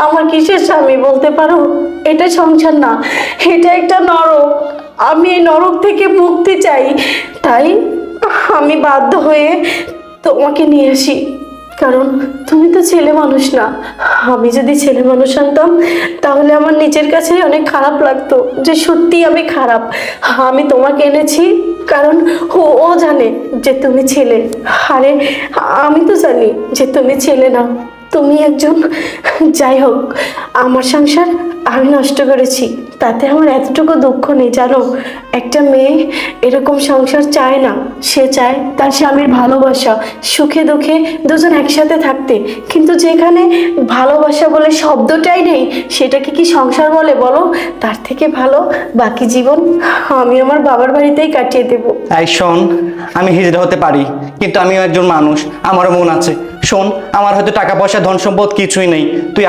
আমার কিসের স্বামী বলতে পারো? এটা সংসার না, এটা একটা নরক। আমি এই নরক থেকে মুক্তি চাই, তাই আমি বাধ্য হয়ে তোমাকে নিয়ে আসি। কারণ তুমি তো ছেলে মানুষ না। আমি যদি ছেলে মানুষ আনতাম তাহলে আমার নিজের কাছেই অনেক খারাপ লাগতো যে সত্যি আমি খারাপ। আমি তোমাকে এনেছি কারণ ও জানে যে তুমি ছেলে। আরে আমি তো জানি যে তুমি ছেলে না, তুমি একজন। যাই হোক, আমার সংসার আমি নষ্ট করেছি, তাতে আমার এতটুকু দুঃখ নেই জানো। একটা মেয়ে এরকম সংসার চায় না, সে চায় তার স্বামীর ভালোবাসা, সুখে দুঃখে দুজন একসাথে থাকতে। কিন্তু যেখানে ভালোবাসা বলে শব্দটাই নেই, সেটাকে কি সংসার বলে বলো? তার থেকে ভালো বাকি জীবন আমি আমার বাবার বাড়িতেই কাটিয়ে দেবো। এই শোন, আমি হিজড়া হতে পারি, কিন্তু আমিও একজন মানুষ, আমারও মন আছে। শোন, আমার হয়তো টাকা পয়সা ধন সম্পদ কিছুই নেই, তুই